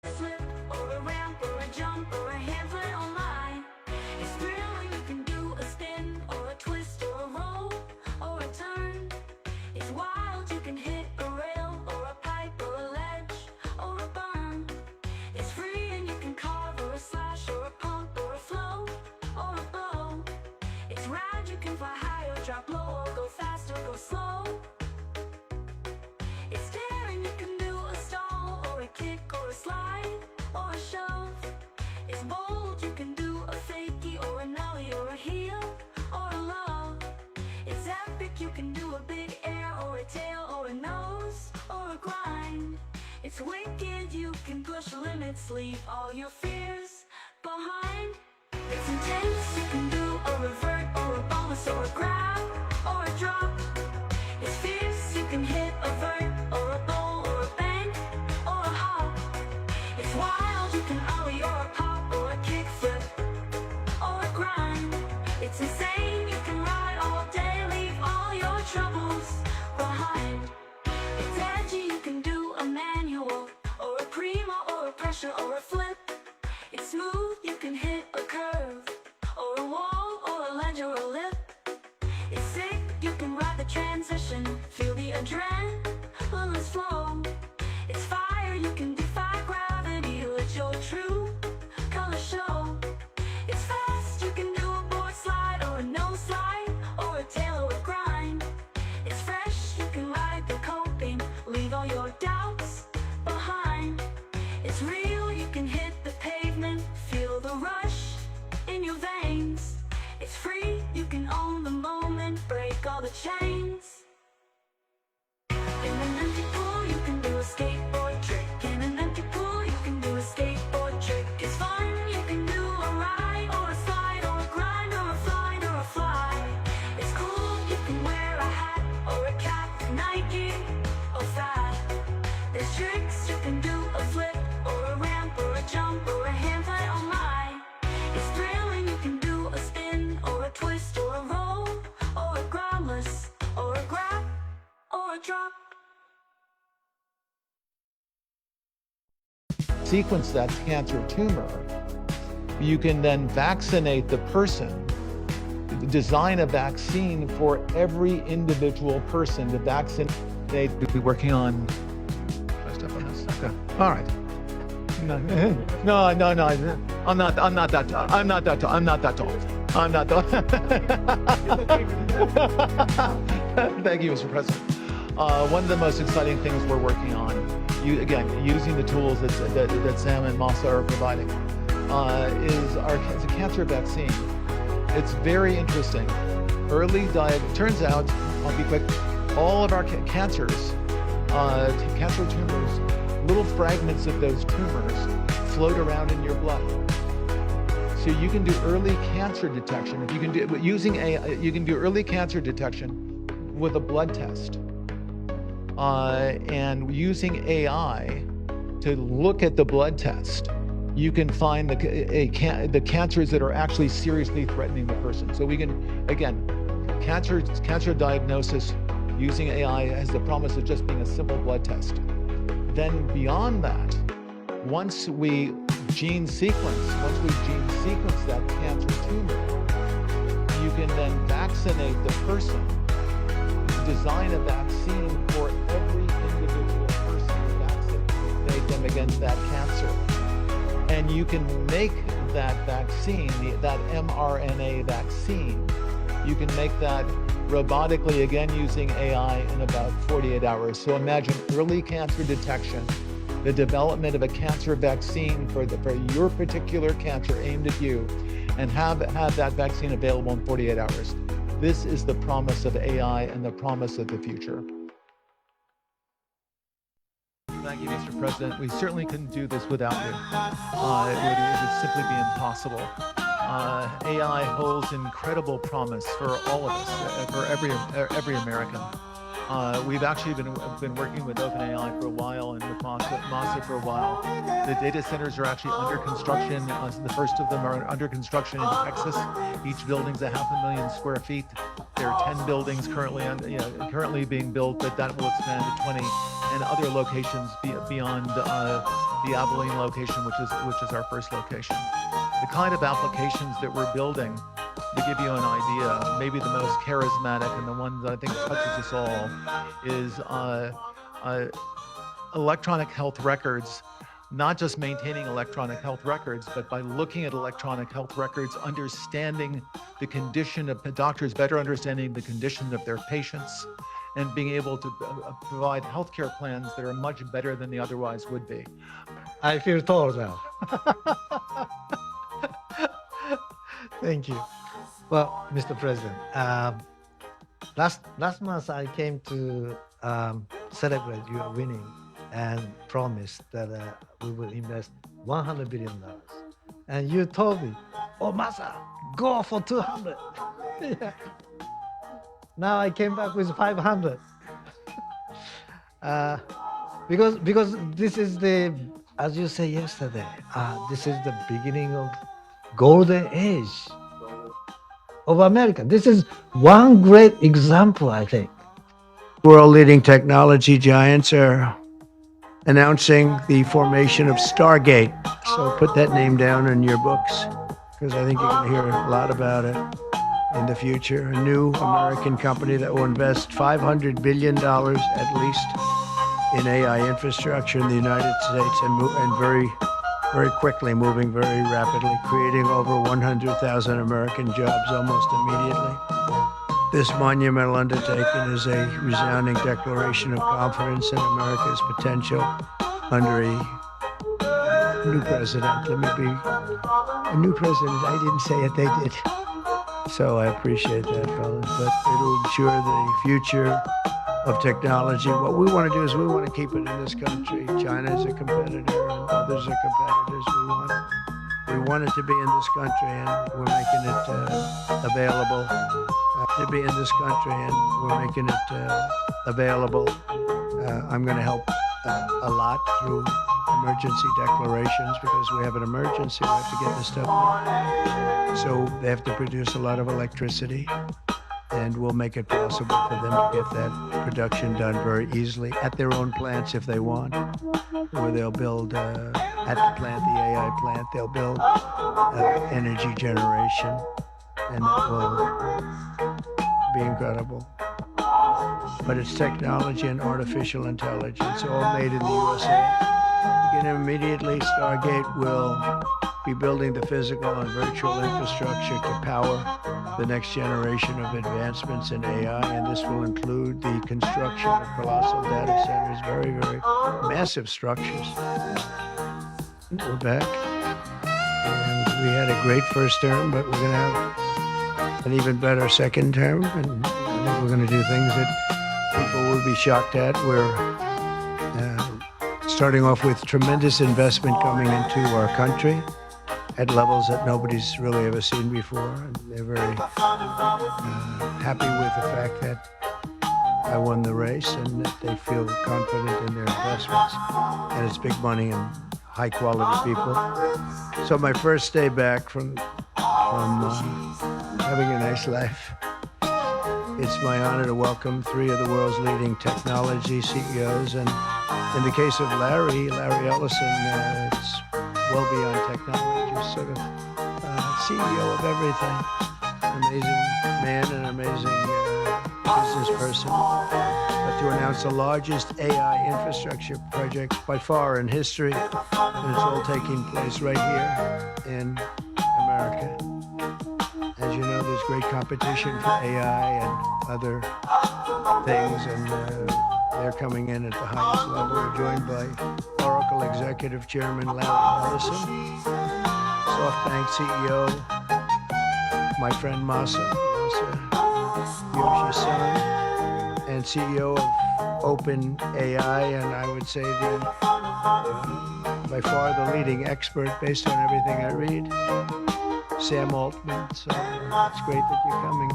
Slip or a ramp or a jump or a handlet online. It's thrilling, you can do a spin or a twist or a roll or a turn. It's wild, you can hit a rail or a pipe or a ledge or a berm. It's free and you can carve or a slash or a pump or a flow or a bow. It's rad, you can fly high or drop low or go fast or go slow. It's daring, you can do a stall or a kick or a slide or a shove. It's bold, you can do a fakie or a nollie or a heel or a love. It's epic, you can do a big air or a tail or a nose or a grind. It's wicked, you can push limits, leave all your fears behind. It's intense, you can do a revert or a bonus or a grab or a drop. It's fierce, you can hit a vert or a bowl or a bank or a hop. It's wild, you can ollie or a pop or a kickflip or a grind. It's insane, you can ride all day, leave all your troubles behind. It's edgy, you can do a manual or a primo or a pressure or a flip. It's smooth, you can hit a curve or a wall or a ledge or a lip. It's sick, you can ride the transition, feel the adrenaline's flow. It's fire, you can defy gravity, let your true color show. It's fast, you can do a board slide or a nose slide or a tail or a grind. It's fresh, you can ride the coping, leave all your doubts behind. It's real, you can hit the pavement, feel the rush in your veins. It's free, you can own the moment, break all the chains. In an empty pool, you can do a skateboard trick. In an empty pool, you can do a skateboard trick. It's fun, you can do a ride or a slide or a grind or a flight or a fly. It's cool, you can wear a hat or a cap, Nike or fat. There's tricks, you can do a flip or a ramp or a jump or a handlet on my. It's thrilling, you can do a spin or a twist or a roll or a groundless or a grab or a drop. Sequence that cancer tumor, you can then vaccinate the person, design a vaccine for every individual person to vaccinate. We'll be working on stuff on this. Okay. All right. No. I'm not that tall. I'm not that tall. Thank you, Mr. President. One of the most exciting things we're working on, again, using the tools that Sam and Masa are providing, is a cancer vaccine. It's very interesting. Turns out, I'll be quick, all of our cancers, cancer tumors, little fragments of those tumors float around in your blood. So you can do early cancer detection. If you can do you can do early cancer detection with a blood test. And using AI to look at the blood test, you can find the cancers that are actually seriously threatening the person. So we can, again, cancer diagnosis using AI has the promise of just being a simple blood test. Then beyond that, once we gene sequence that cancer tumor, you can then vaccinate the person, design a vaccine for every individual person, vaccinate them against that cancer. And you can make that vaccine, that mRNA vaccine, you can make that robotically, again using AI, in about 48 hours. So imagine early cancer detection, the development of a cancer vaccine for your particular cancer aimed at you, and have that vaccine available in 48 hours. This is the promise of AI and the promise of the future. Thank you, Mr. President. We certainly couldn't do this without you. It would simply be impossible. AI holds incredible promise for all of us, for every American. We've actually been working with OpenAI for a while and with Masa for a while. The data centers are actually under construction. The first of them are under construction in Texas. Each building's 500,000 square feet. There are 10 buildings currently being built, but that will expand to 20, and other locations beyond the Abilene location, which is our first location. The kind of applications that we're building, to give you an idea, maybe the most charismatic and the one that I think touches us all is electronic health records. Not just maintaining electronic health records, but by looking at electronic health records, understanding the condition of doctors, better understanding the condition of their patients, and being able to provide healthcare plans that are much better than they otherwise would be. I feel tall now. Thank you. Well, Mr. President, last month I came to celebrate your winning and promised that we will invest $100 billion. And you told me, oh, Masa, go for 200. Yeah. Now I came back with 500. Because this is the, as you said yesterday, this is the beginning of golden age of America. This is one great example, I think. World-leading technology giants are announcing the formation of Stargate. So put that name down in your books, because I think you're going to hear a lot about it in the future. A new American company that will invest $500 billion at least in AI infrastructure in the United States, and very, very quickly, moving very rapidly, creating over 100,000 American jobs almost immediately. This monumental undertaking is a resounding declaration of confidence in America's potential under a new president. Let me be a new president. I didn't say it, they did. So I appreciate that, fellas. But it'll ensure the future of technology. What we want to do is we want to keep it in this country. China is a competitor and others are competitors. We want it to be in this country, and we're making it available. To be in this country, and we're making it available. I'm going to help a lot through emergency declarations, because we have an emergency. We have to get this stuff done. So they have to produce a lot of electricity, and we'll make it possible for them to get that production done very easily at their own plants if they want, where they'll build at the plant, the AI plant, they'll build energy generation, and that will be incredible. But it's technology and artificial intelligence, all made in the USA. You can immediately, Stargate will be building the physical and virtual infrastructure to power the next generation of advancements in AI, and this will include the construction of colossal data centers, very, very massive structures. We're back, and we had a great first term, but we're going to have an even better second term, and I think we're going to do things that people will be shocked at. We're starting off with tremendous investment coming into our country at levels that nobody's really ever seen before, and they're very happy with the fact that I won the race and that they feel confident in their investments, and it's big money and high quality people. So my first day back from having a nice life, it's my honor to welcome 3 of the world's leading technology CEOs, and in the case of Larry Ellison, it's well beyond technology, sort of CEO of everything. Amazing man and amazing business person. But to announce the largest AI infrastructure project by far in history, and it's all taking place right here in America. As you know, there's great competition for AI and other things, and they're coming in at the highest level. We're joined by Oracle Executive Chairman Larry Ellison, SoftBank CEO, my friend Masa Yoshi-san, and CEO of OpenAI, and I would say by far the leading expert based on everything I read, Sam Altman. So it's great that you're coming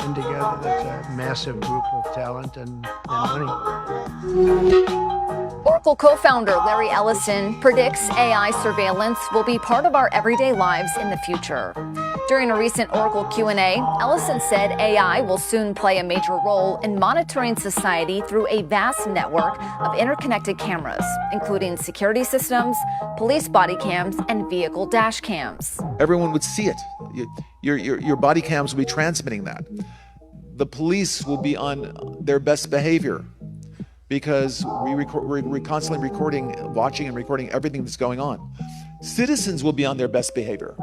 in together. That's a massive group of talent and money. Oracle co-founder Larry Ellison predicts AI surveillance will be part of our everyday lives in the future. During a recent Oracle Q&A, Ellison said AI will soon play a major role in monitoring society through a vast network of interconnected cameras, including security systems, police body cams, and vehicle dash cams. Everyone would see it. Your body cams will be transmitting that. The police will be on their best behavior because we're constantly recording, watching and recording everything that's going on. Citizens will be on their best behavior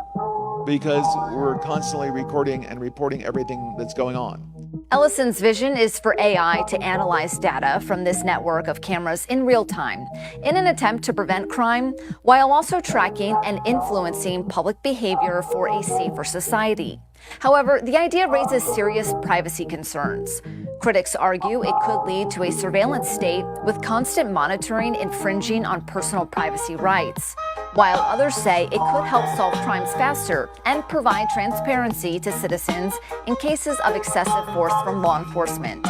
because we're constantly recording and reporting everything that's going on. Ellison's vision is for AI to analyze data from this network of cameras in real time in an attempt to prevent crime while also tracking and influencing public behavior for a safer society. However, the idea raises serious privacy concerns. Critics argue it could lead to a surveillance state with constant monitoring infringing on personal privacy rights, while others say it could help solve crimes faster and provide transparency to citizens in cases of excessive force from law enforcement.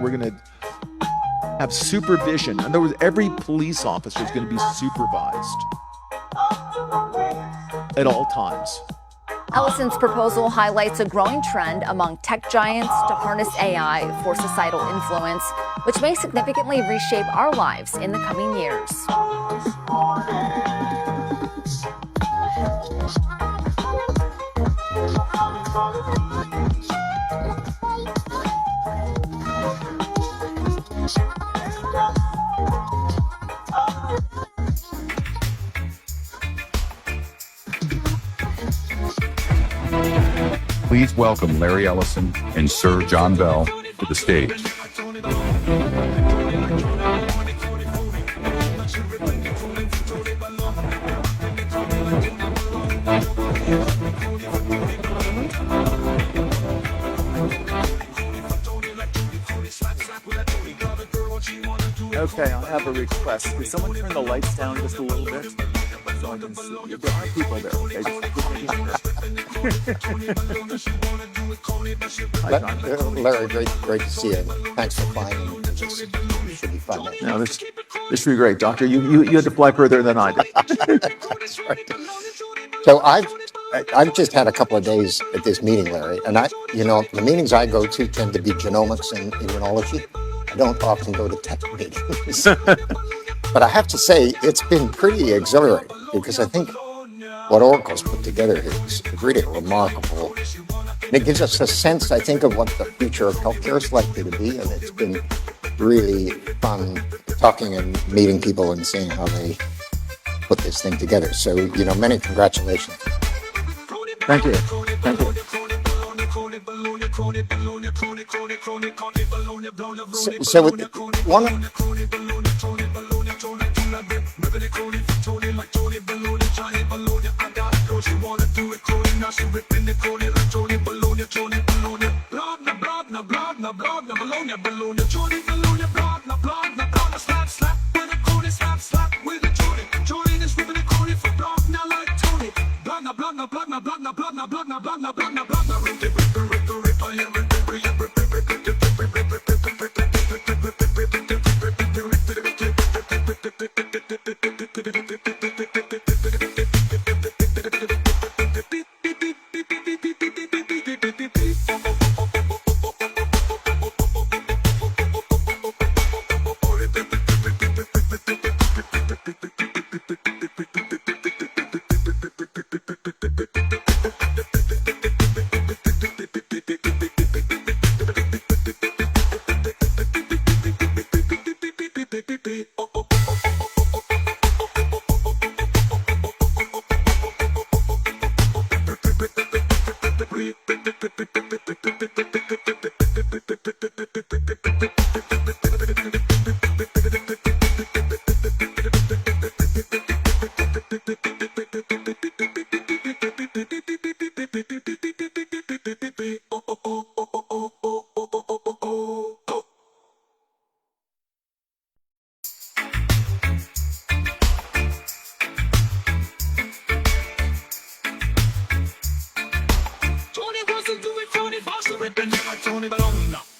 We're going to have supervision. In other words, every police officer is going to be supervised at all times. Ellison's proposal highlights a growing trend among tech giants to harness AI for societal influence, which may significantly reshape our lives in the coming years. Please welcome Larry Ellison and Sir John Bell to the stage. Okay, I have a request. Could someone turn the lights down just a little bit? So I can see. There are people there, okay? Hi, John. Larry, great to see you. Thanks for flying. This should be fun. No, this should be great, Doctor. You had to fly further than I did. That's right. So I've just had a couple of days at this meeting, Larry, and the meetings I go to tend to be genomics and immunology. I don't often go to tech meetings. But I have to say, it's been pretty exhilarating because I think what Oracle's put together is really remarkable. And it gives us a sense, I think, of what the future of healthcare is likely to be. And it's been really fun talking and meeting people and seeing how they put this thing together. So, many congratulations. Thank you. Thank you. So one.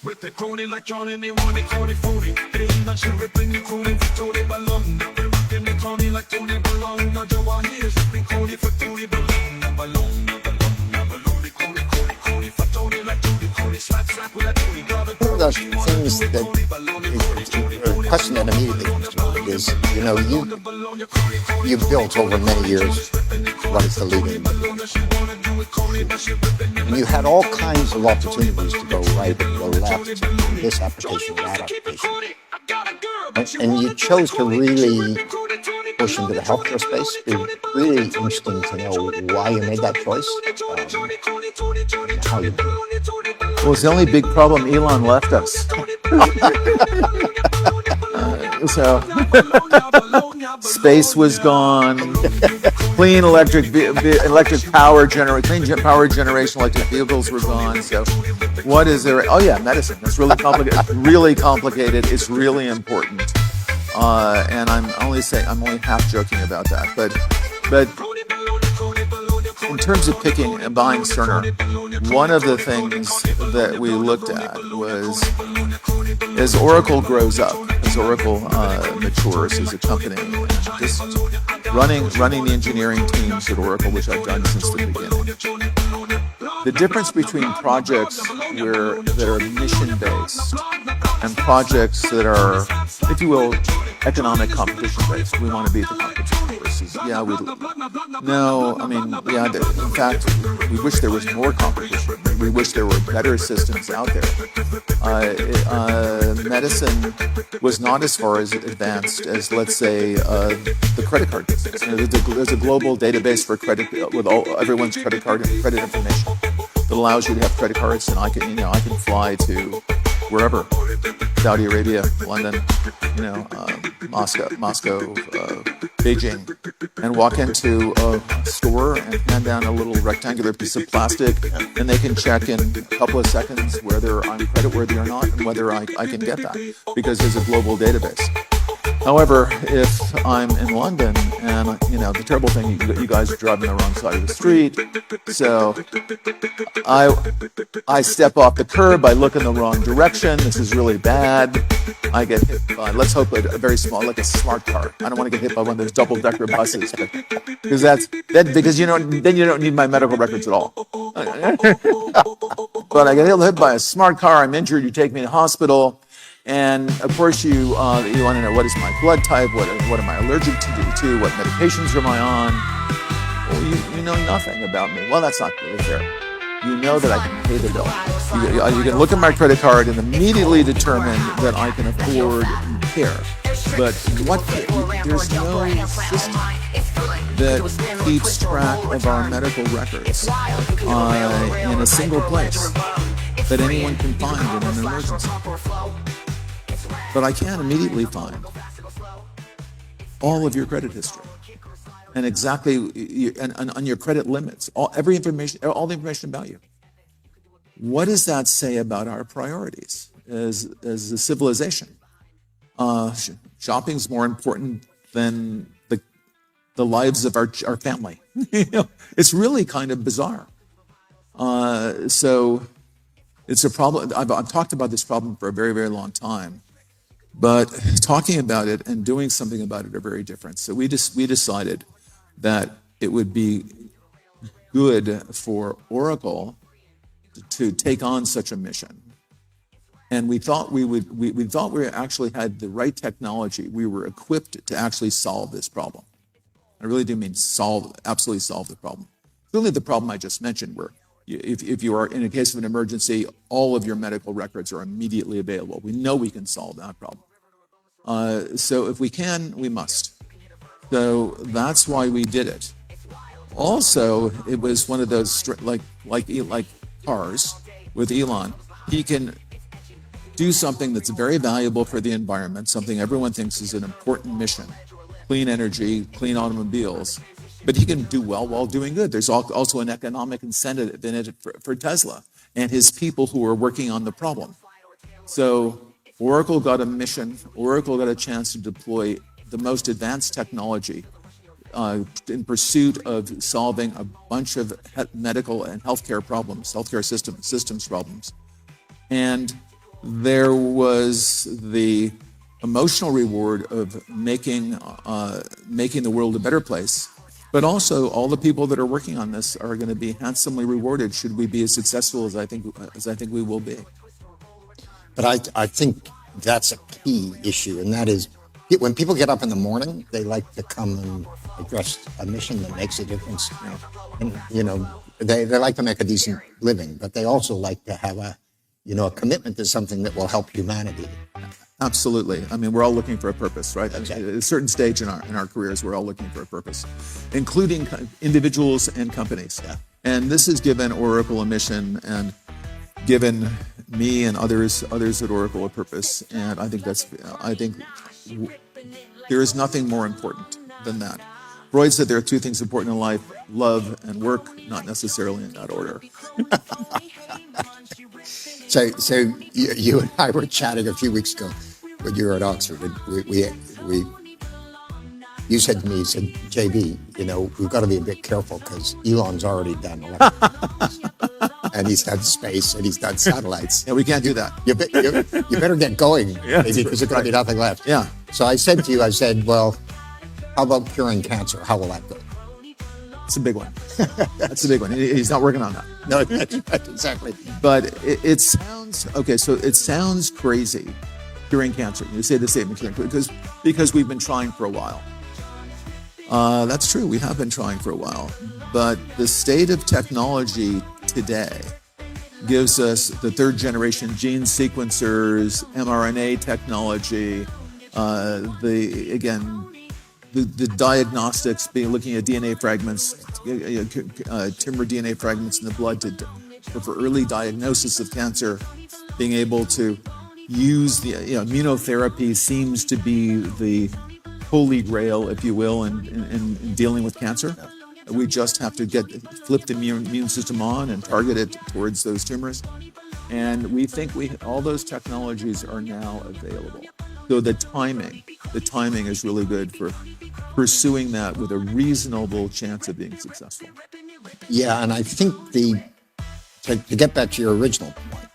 With the crony like Johnny, they want it, crony phony. They ain't not sure ripping the crony for Tony Ballon. Now we're rocking the crony like Tony Ballon. Now Joe, here's ripping crony for Tony Ballon. Ballon, Ballon, Ballon. You know, you built over many years what is the leading, and you had all kinds of opportunities to go right and go left, in this application, that application, and you chose to really push into the healthcare space. It's really interesting to know why you made that choice. How you did it. Well, it's the only big problem. Elon left us. So space was gone. Clean electric power generation, electric vehicles were gone. So what is there? Oh yeah, medicine. It's really complicated. Really complicated. It's really important. And I'm only half joking about that. But in terms of picking and buying Cerner, one of the things that we looked at was, as Oracle grows up, as Oracle matures as a company, just running the engineering teams at Oracle, which I've done since the beginning. The difference between projects that are mission-based and projects that are, if you will, economic competition-based. We want to beat the competition versus, in fact, we wish there was more competition. We wish there were better systems out there. Medicine was not as far as advanced as, let's say, the credit card business. There's a global database for credit with everyone's credit card and credit information that allows you to have credit cards, and I can fly to wherever, Saudi Arabia, London, Moscow, Beijing, and walk into a store and hand down a little rectangular piece of plastic, and they can check in a couple of seconds whether I'm creditworthy or not, and whether I can get that, because there's a global database. However, if I'm in London and, the terrible thing, you guys are driving the wrong side of the street, so I step off the curb, I look in the wrong direction, this is really bad, I get hit by, let's hope a very small, like a smart car. I don't want to get hit by one of those double-decker buses, because then you don't need my medical records at all. But I get hit by a smart car, I'm injured, you take me to the hospital, and of course you want to know, what is my blood type, what am I allergic to, what medications am I on? Well, you know nothing about me. Well, that's not really fair. You know that I can pay the bill. You can look at my credit card and immediately determine that I can afford care. But there's no system that keeps track of our medical records in a single place that anyone can find in an emergency. But I can immediately find all of your credit history and on your credit limits, all the information about you. What does that say about our priorities as a civilization? Shopping's more important than the lives of our family. It's really kind of bizarre. So it's a problem. I've talked about this problem for a very, very long time. But talking about it and doing something about it are very different. So we decided that it would be good for Oracle to take on such a mission. And we thought we actually had the right technology. We were equipped to actually solve this problem. I really do mean absolutely solve the problem. Clearly the problem I just mentioned, where if you are in a case of an emergency, all of your medical records are immediately available. We know we can solve that problem. So if we can, we must. So that's why we did it. Also, it was one of those, like cars with Elon. He can do something that's very valuable for the environment, something everyone thinks is an important mission, clean energy, clean automobiles, but he can do well while doing good. There's also an economic incentive in it for Tesla and his people who are working on the problem. So Oracle got a mission. Oracle got a chance to deploy the most advanced technology in pursuit of solving a bunch of medical and healthcare problems, healthcare systems problems. And there was the emotional reward of making the world a better place. But also, all the people that are working on this are going to be handsomely rewarded should we be as successful as I think we will be. But I think that's a key issue, and that is when people get up in the morning, they like to come and address a mission that makes a difference. And, they like to make a decent living, but they also like to have a commitment to something that will help humanity. Absolutely. I mean, we're all looking for a purpose, right? Exactly. At a certain stage in our careers, we're all looking for a purpose, including individuals and companies. Yeah. And this has given Oracle a mission and given me and others at Oracle a purpose. And I think there is nothing more important than that. Freud said there are two things important in life: love and work, not necessarily in that order. So you and I were chatting a few weeks ago when you were at Oxford. You said to me, you said, JB, we've got to be a bit careful because Elon's already done electrons. And he's done space and he's done satellites. Yeah, we can't do that. You better get going, maybe, because there's going to be nothing left. Yeah. So I said to you, well, how about curing cancer? How will that go? It's a big one. That's a big one. He's not working on that. No, that's right, exactly. But it sounds, okay, so it sounds crazy, curing cancer. You say the statement, because we've been trying for a while. That's true, we have been trying for a while. But the state of technology today gives us the third generation gene sequencers, mRNA technology, the diagnostics, looking at DNA fragments, tumor DNA fragments in the blood for early diagnosis of cancer, being able to use the immunotherapy seems to be the holy grail, if you will, in dealing with cancer. We just have to flip the immune system on and target it towards those tumors. And we think all those technologies are now available. So the timing is really good for pursuing that with a reasonable chance of being successful. Yeah, and I think to get back to your original point,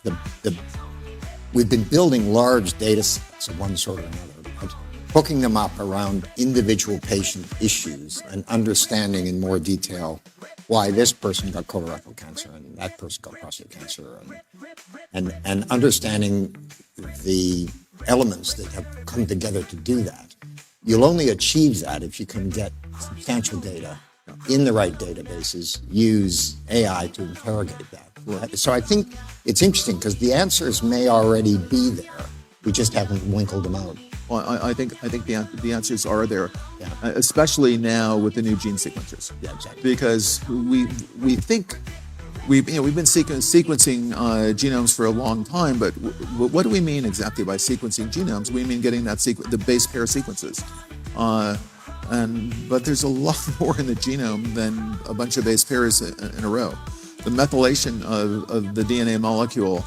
we've been building large data sets of one sort or another, but hooking them up around individual patient issues and understanding in more detail why this person got colorectal cancer and that person got prostate cancer, and understanding the elements that have come together to do that. You'll only achieve that if you can get substantial data in the right databases, use AI to interrogate that. So I think it's interesting because the answers may already be there. We just haven't winkled them out. Well, I think the answers are there, especially now with the new gene sequencers. Yeah, exactly. Because we think we've been sequencing genomes for a long time, but what do we mean exactly by sequencing genomes? We mean getting the base pair sequences, but there's a lot more in the genome than a bunch of base pairs in a row. The methylation of the DNA molecule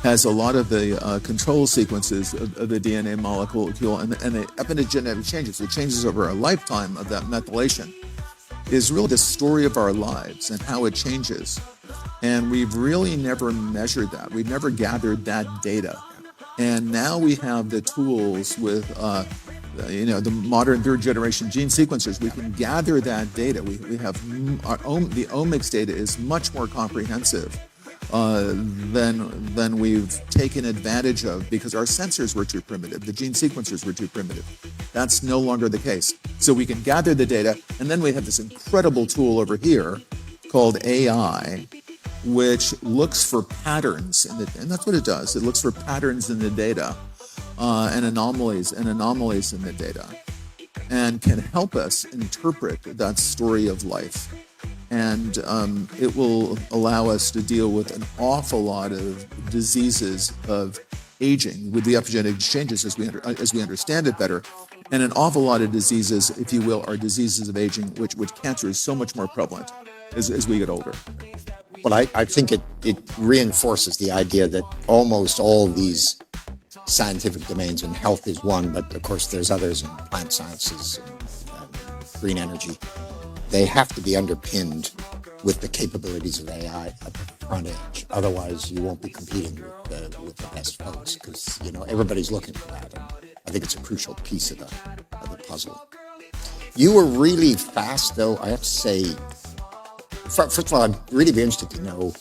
has a lot of the control sequences of the DNA molecule, and the epigenetic changes, the changes over a lifetime of that methylation, is really the story of our lives and how it changes. And we've really never measured that. We've never gathered that data. And now we have the tools with the modern third generation gene sequencers. We can gather that data. We have the omics data is much more comprehensive than we've taken advantage of because our sensors were too primitive. The gene sequencers were too primitive. That's no longer the case. So we can gather the data, and then we have this incredible tool over here called AI, which looks for patterns, and that's what it does. It looks for patterns in the data and anomalies in the data, and can help us interpret that story of life. And it will allow us to deal with an awful lot of diseases of aging with the epigenetic changes as we understand it better. And an awful lot of diseases, if you will, are diseases of aging, which cancer is so much more prevalent as we get older. Well, I think it reinforces the idea that almost all these scientific domains, and health is one, but of course there's others in plant sciences and green energy. They have to be underpinned with the capabilities of AI at the front edge. Otherwise, you won't be competing with the best folks because everybody's looking for that. And I think it's a crucial piece of the puzzle. You were really fast, though. I have to say, first of all, I'd really be interested to know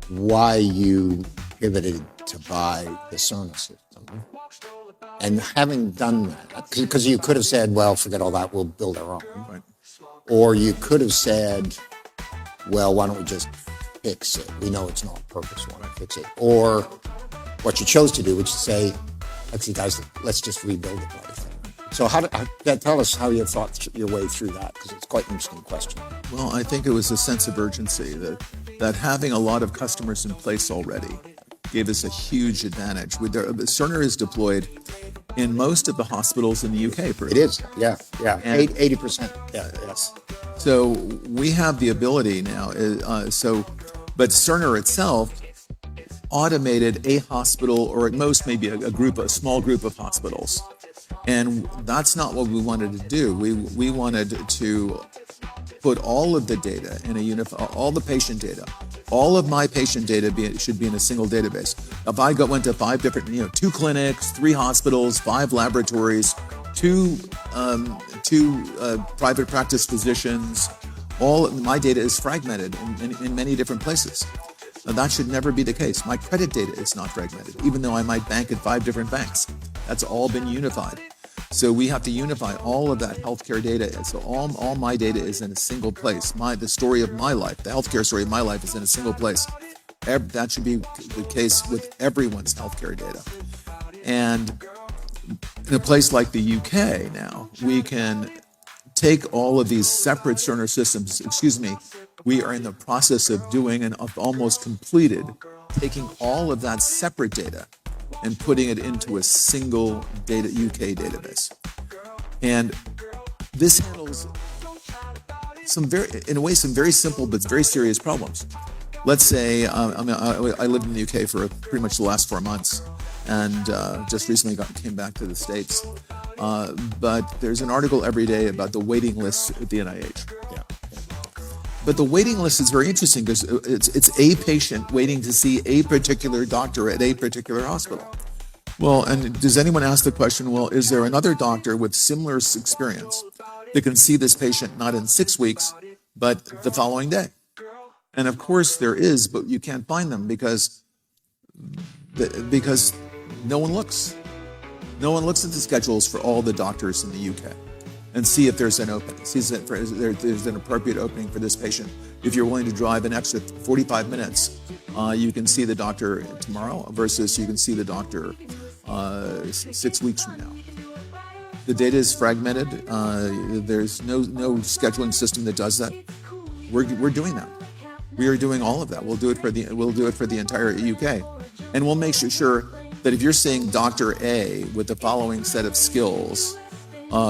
why you pivoted to buy the Cerner system. And having done that, because you could have said, well, forget all that, we'll build our own. Right. Or you could have said, well, why don't we just fix it? We know it's not perfect, so why not fix it? Or what you chose to do, which is say, actually, guys, let's just rebuild the bloody thing. So tell us how you thought your way through that, because it's quite an interesting question. Well, I think it was a sense of urgency that having a lot of customers in place already gave us a huge advantage. Cerner is deployed in most of the hospitals in the UK. It is, yeah. And- 80%, yeah, yes. So we have the ability now. But Cerner itself automated a hospital, or at most maybe a small group of hospitals, and that's not what we wanted to do. We wanted to put all of the data in all the patient data. All of my patient data should be in a single database. If I went to 5 different, 2 clinics, 3 hospitals, 5 laboratories, 2 private practice physicians, all my data is fragmented in many different places. Now, that should never be the case. My credit data is not fragmented, even though I might bank at 5 different banks. That's all been unified. So we have to unify all of that healthcare data. So all my data is in a single place. The story of my life, the healthcare story of my life, is in a single place. That should be the case with everyone's healthcare data. And in a place like the UK now, we can take all of these separate Cerner systems. We are in the process of doing and of almost completed taking all of that separate data and putting it into a single UK database. And this handles some very simple but very serious problems. Let's say I lived in the UK for pretty much the last 4 months, and just recently came back to the States. But there's an article every day about the waiting lists at the NIH. Yeah. But the waiting list is very interesting because it's a patient waiting to see a particular doctor at a particular hospital. Well, and does anyone ask the question, well, is there another doctor with similar experience that can see this patient not in 6 weeks, but the following day? And of course there is, but you can't find them because no one looks. No one looks at the schedules for all the doctors in the UK and see if there's an opening, there's an appropriate opening for this patient. If you're willing to drive an extra 45 minutes, you can see the doctor tomorrow versus you can see the doctor 6 weeks from now. The data is fragmented. There's no scheduling system that does that. We're doing that. We are doing all of that. We'll do it for the entire UK, and we'll make sure that if you're seeing Dr. A with the following set of skills,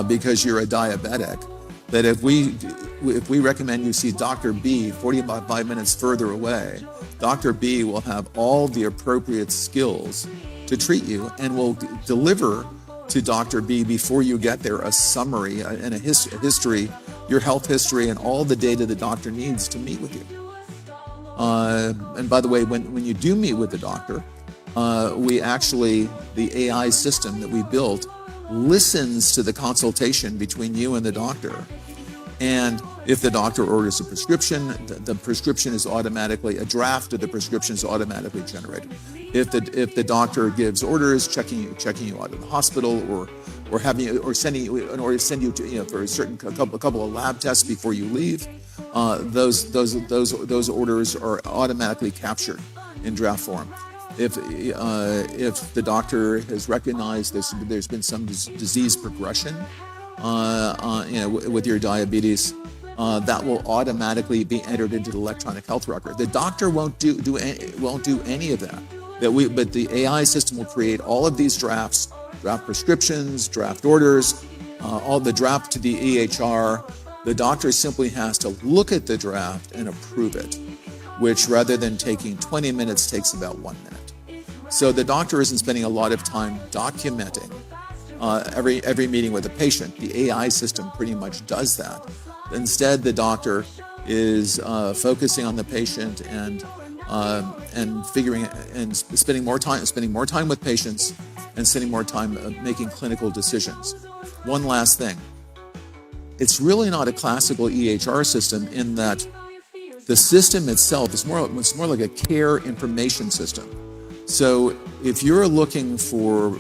because you're a diabetic, that if we recommend you see Dr. B 45 minutes further away, Dr. B will have all the appropriate skills to treat you and will deliver to Dr. B before you get there a summary and a history, your health history, and all the data the doctor needs to meet with you. And by the way, when you do meet with the doctor, the AI system that we built listens to the consultation between you and the doctor. And if the doctor orders a prescription, the prescription is a draft of the prescription is automatically generated. If the doctor gives orders, checking you out of the hospital, or sending you in order to send you to for a couple of lab tests before you leave, those orders are automatically captured in draft form. If the doctor has recognized there's been some disease progression, with your diabetes, that will automatically be entered into the electronic health record. The doctor won't do any of that. But the AI system will create all of these draft prescriptions, draft orders, all the draft to the EHR. The doctor simply has to look at the draft and approve it, which rather than taking 20 minutes takes about 1 minute. So the doctor isn't spending a lot of time documenting every meeting with a patient. The AI system pretty much does that. Instead, the doctor is focusing on the patient and spending more time with patients and spending more time making clinical decisions. One last thing. It's really not a classical EHR system in that the system itself is more like a care information system. So if you're looking for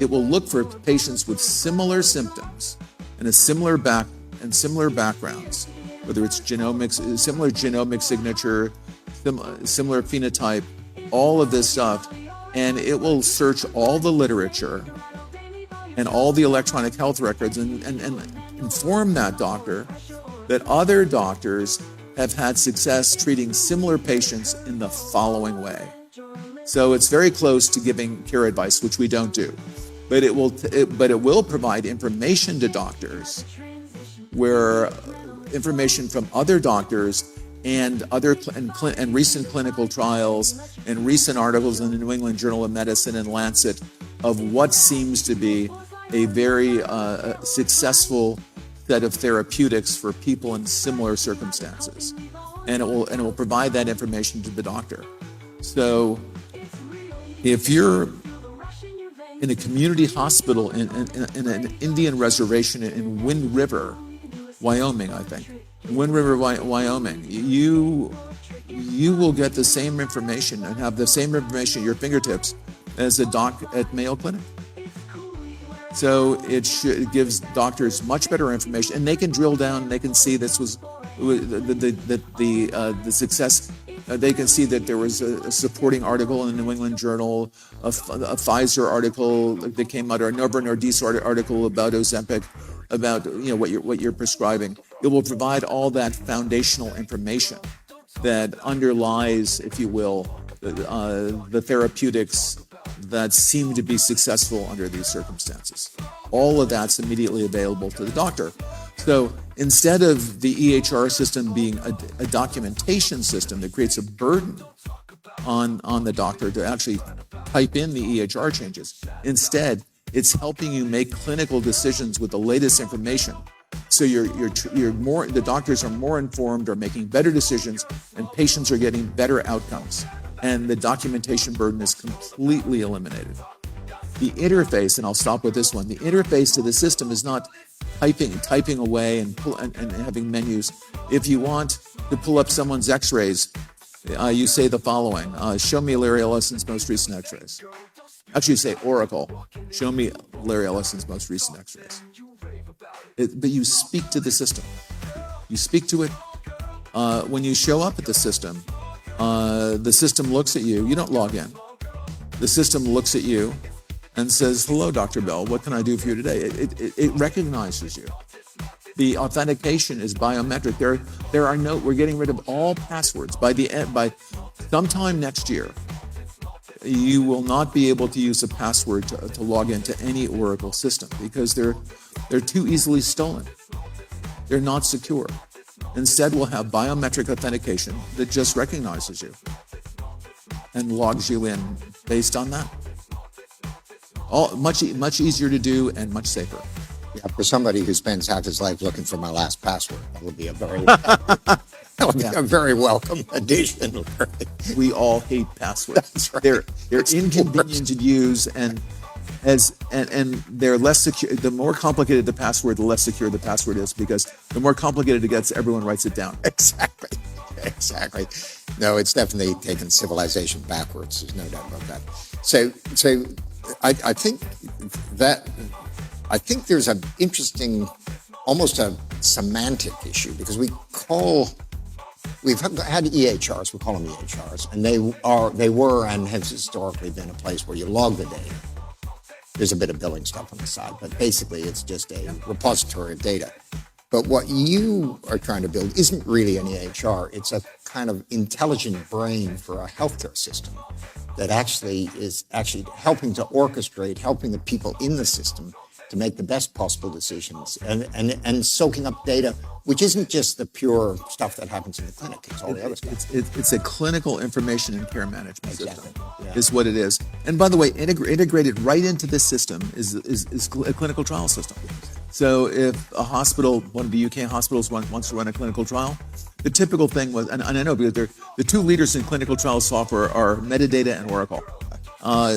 it will look for patients with similar symptoms and similar backgrounds, whether it's genomics, similar genomic signature, similar phenotype, all of this stuff, and it will search all the literature and all the electronic health records and inform that doctor that other doctors have had success treating similar patients in the following way. So it's very close to giving care advice, which we don't do, but it will provide information to doctors, where information from other doctors and recent clinical trials and recent articles in the New England Journal of Medicine and Lancet of what seems to be a very successful set of therapeutics for people in similar circumstances, and it will provide that information to the doctor. So, if you're in a community hospital in an Indian reservation in Wind River, Wyoming, I think, Wind River, Wyoming, you will get the same information and have the same information at your fingertips as a doc at Mayo Clinic. So it gives doctors much better information, and they can drill down. They can see this was the success. They can see that there was a supporting article in the New England Journal, a Pfizer article that came out, or a Novo Nordisk article about Ozempic, about what you're prescribing. It will provide all that foundational information that underlies, if you will, the therapeutics that seem to be successful under these circumstances. All of that's immediately available to the doctor. So instead of the EHR system being a documentation system that creates a burden on the doctor to actually type in the EHR changes, instead it's helping you make clinical decisions with the latest information. So the doctors are more informed, are making better decisions, and patients are getting better outcomes. And the documentation burden is completely eliminated. The interface, and I'll stop with this one, the interface to the system is not typing away and having menus. If you want to pull up someone's x-rays, you say the following: show me Larry Ellison's most recent x-rays. Actually, you say Oracle, show me Larry Ellison's most recent x-rays. But you speak to the system. You speak to it. When you show up at the system looks at you. You don't log in. The system looks at you and says, "Hello, Dr. Bell. What can I do for you today?" It recognizes you. The authentication is biometric. We're getting rid of all passwords. By sometime next year, you will not be able to use a password to log into any Oracle system, because they're too easily stolen. They're not secure. Instead, we'll have biometric authentication that just recognizes you and logs you in based on that. All much easier to do and much safer. Yeah, for somebody who spends half his life looking for my last password, that would be a very welcome addition. We all hate passwords. That's right. They're inconvenient to use, and they're less secure. The more complicated the password, the less secure the password is, because the more complicated it gets, everyone writes it down. Exactly. No, it's definitely taken civilization backwards. There's no doubt about that. So I think there's an interesting, almost a semantic issue, because we've had EHRs, we call them EHRs, and they were and have historically been a place where you log the data. There's a bit of billing stuff on the side, but basically it's just a repository of data. But what you are trying to build isn't really an EHR. It's a kind of intelligent brain for a healthcare system that is helping to orchestrate, helping the people in the system to make the best possible decisions, and soaking up data, which isn't just the pure stuff that happens in the clinic. It's all the other stuff. It's a clinical information and care management system, Yeah. is what it is. And by the way, integrated right into this system is a clinical trial system. So if a hospital, one of the UK hospitals wants to run a clinical trial, the typical thing was, and I know because the two leaders in clinical trial software are Metadata and Oracle.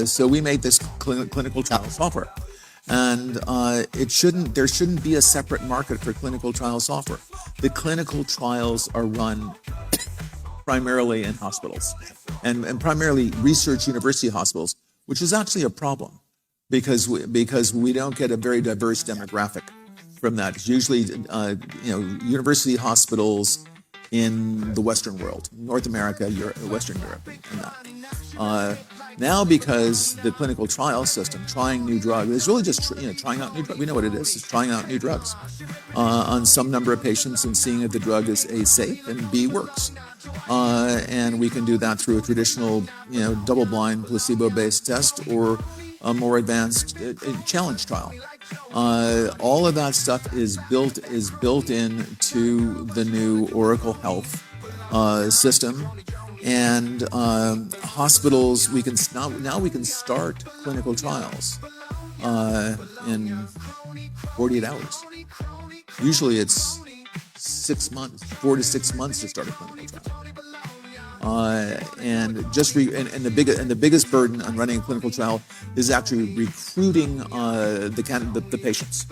So we made this clinical trial software. And there shouldn't be a separate market for clinical trial software. The clinical trials are run primarily in hospitals, and primarily research university hospitals, which is actually a problem, because we don't get a very diverse demographic from that. It's usually university hospitals in the Western world, North America, Western Europe, and that. Now, because the clinical trial system, trying new drugs, is really just trying out new drugs. We know what it is. It's trying out new drugs on some number of patients and seeing if the drug is A, safe, and B, works. And we can do that through a traditional, double-blind, placebo-based test or a more advanced challenge trial. All of that stuff is built into the new Oracle Health system. And hospitals, we can start clinical trials in 48 hours. Usually it's 6 months, 4 to 6 months to start a clinical trial. And the biggest burden on running a clinical trial is actually recruiting the patients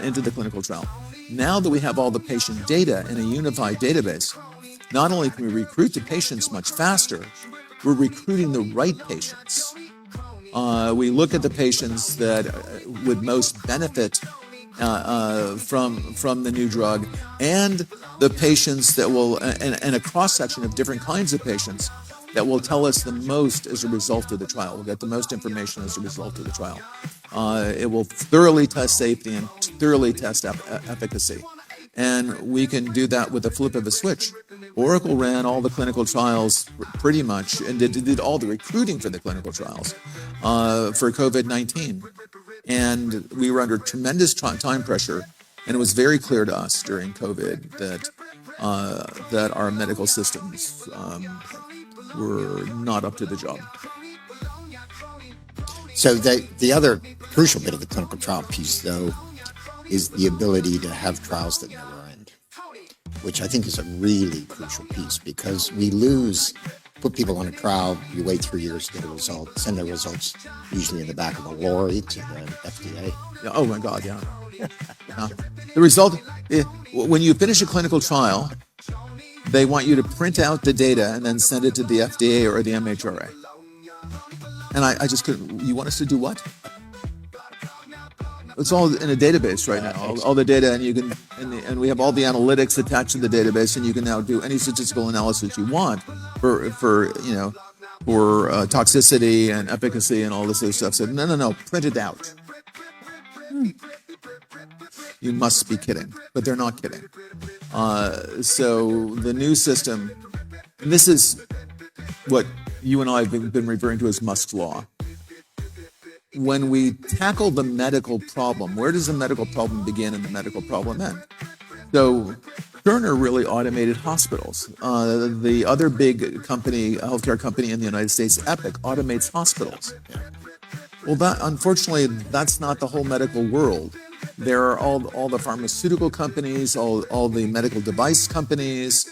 into the clinical trial. Now that we have all the patient data in a unified database, not only can we recruit the patients much faster, we're recruiting the right patients. We look at the patients that would most benefit from the new drug, and the patients that will, and a cross-section of different kinds of patients that will tell us the most as a result of the trial. We'll get the most information as a result of the trial. It will thoroughly test safety and thoroughly test efficacy. And we can do that with a flip of a switch. Oracle ran all the clinical trials pretty much, and did all the recruiting for the clinical trials for COVID-19. And we were under tremendous time pressure, and it was very clear to us during COVID that our medical systems were not up to the job. So the other crucial bit of the clinical trial piece, though, is the ability to have trials that never end, which I think is a really crucial piece, because we put people on a trial, you wait 3 years to get a result, send the results usually in the back of a lorry to the FDA. Yeah, oh my God, yeah. The result, when you finish a clinical trial, they want you to print out the data and then send it to the FDA or the MHRA. And I just couldn't, you want us to do what? It's all in a database right now. All the data, and you can, and we have all the analytics attached to the database, and you can now do any statistical analysis you want for toxicity and efficacy and all this other stuff. So no, print it out. You must be kidding, but they're not kidding. So the new system, and this is what you and I have been referring to as Musk's Law. When we tackle the medical problem, where does the medical problem begin and the medical problem end? So Cerner really automated hospitals. The other big company, healthcare company in the United States, Epic, automates hospitals. Well, unfortunately, that's not the whole medical world. There are all the pharmaceutical companies, all the medical device companies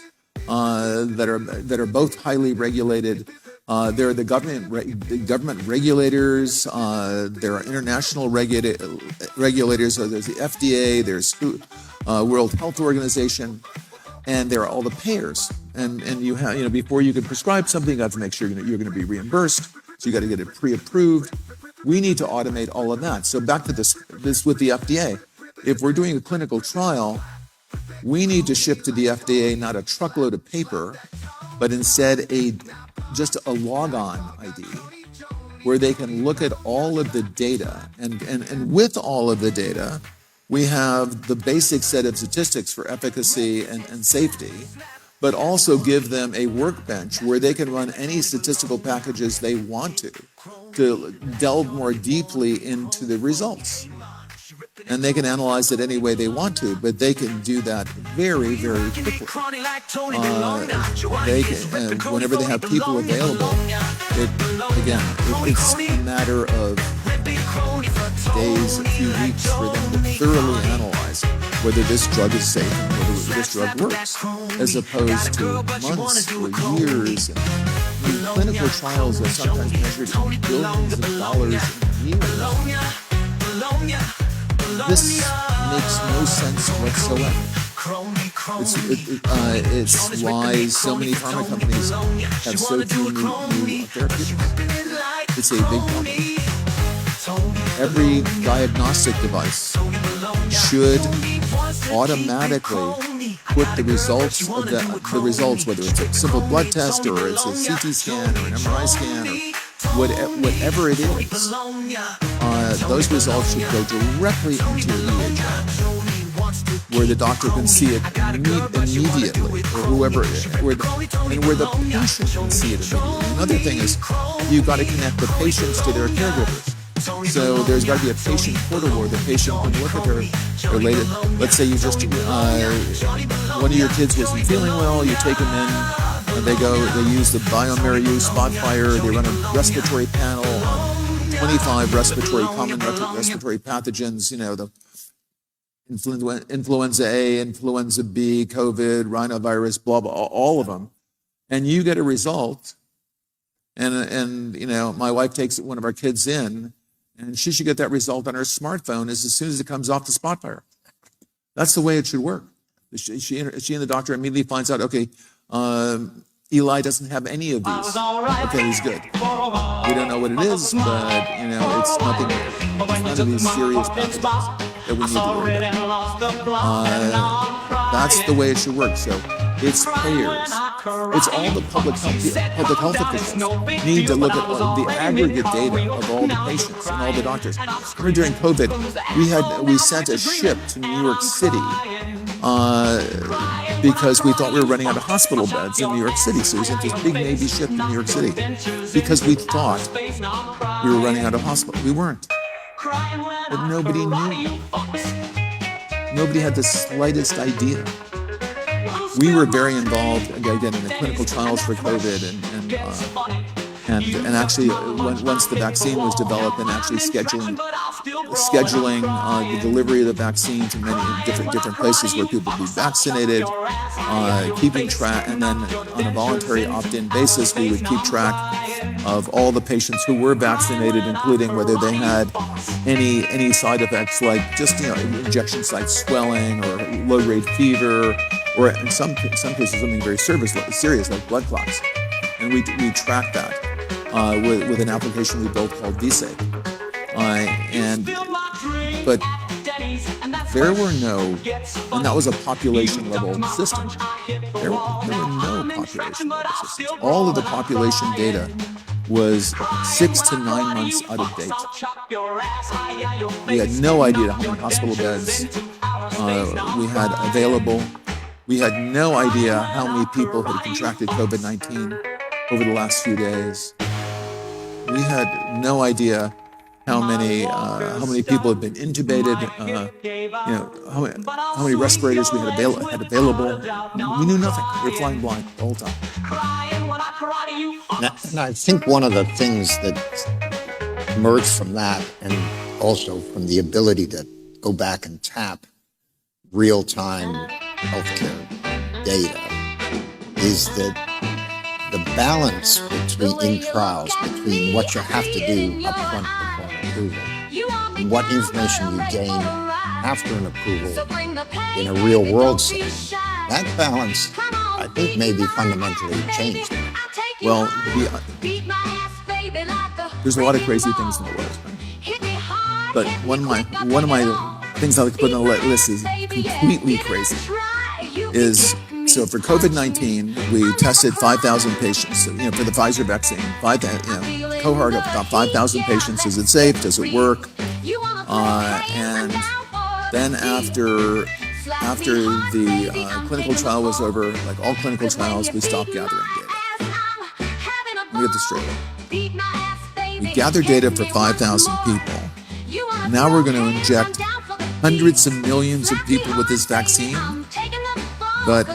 that are both highly regulated. There are the government regulators. There are international regulators. So there's the FDA. There's World Health Organization, and there are all the payers. And you have before you can prescribe something, you have to make sure you're going to be reimbursed. So you got to get it pre-approved. We need to automate all of that. So back to this with the FDA. If we're doing a clinical trial, we need to ship to the FDA not a truckload of paper, but instead just a logon ID where they can look at all of the data. And with all of the data, we have the basic set of statistics for efficacy and safety, but also give them a workbench where they can run any statistical packages they want to delve more deeply into the results. And they can analyze it any way they want to, but they can do that very, very quickly. They can, whenever they have people available, it's a matter of days, a few weeks for them to thoroughly analyze whether this drug is safe and whether this drug works, as opposed to months or years. Clinical trials are sometimes measured in billions of dollars a year. This makes no sense whatsoever. It's why so many pharma companies have so few new therapeutics. It's a big problem. every diagnostic device should automatically put the results of the results, whether it's a simple blood test or it's a CT scan or an MRI scan or whatever it is, those results should go directly into the EHR, where the doctor can see it immediately, or whoever, where the patient can see it immediately. Another thing is you've got to connect the patients to their caregivers. So there's got to be a patient portal where the patient can look at their latest. Let's say you just one of your kids wasn't feeling well, you take them in, and they use the bioMnra Spotfire, they run a respiratory panel on 25 common respiratory pathogens, the influenza A, influenza B, COVID, rhinovirus, blah, blah, all of them. And you get a result. And my wife takes one of our kids in, and she should get that result on her smartphone as soon as it comes off the Spotfire. That's the way it should work. She and the doctor immediately finds out, okay, Eli doesn't have any of these. Okay, he's good. We don't know what it is, but it's nothing. It's none of these serious pathogens that we need to worry about. That's the way it should work. So it's payers. It's all the public health officials need to look at the aggregate data of all the patients and all the doctors. Remember during COVID, we sent a ship to New York City because we thought we were running out of hospital beds in New York City. So we sent this big Navy ship to New York City because we thought we were running out of hospital. We weren't. But nobody knew. Nobody had the slightest idea. We were very involved again in the clinical trials for COVID, and actually once the vaccine was developed, and actually scheduling the delivery of the vaccine to many different places where people would be vaccinated, keeping track, and then on a voluntary opt-in basis, we would keep track of all the patients who were vaccinated, including whether they had any side effects like just injection site swelling or low-grade fever, or in some cases something very serious like blood clots. And we track that with an application we built called vSafe. But there were no, and that was a population level system. There were no population level systems. All of the population data was 6 to 9 months out of date. We had no idea how many hospital beds we had available. We had no idea how many people had contracted COVID-19 over the last few days. We had no idea how many people had been intubated, how many respirators we had available. We knew nothing. We were flying blind the whole time. Now, I think one of the things that emerged from that, and also from the ability to go back and tap real-time healthcare data, is that the balance in trials between what you have to do upfront before an approval and what information you gain after an approval in a real-world setting, that balance, I think, may be fundamentally changed. Well, there's a lot of crazy things in the world, but one of my things I like to put on the list is completely crazy. So for COVID-19, we tested 5,000 patients. For the Pfizer vaccine, cohort of about 5,000 patients. Is it safe? Does it work? And then after the clinical trial was over, like all clinical trials, we stopped gathering data. Let me get this straight. We gathered data for 5,000 people. Now we're going to inject hundreds of millions of people with this vaccine, but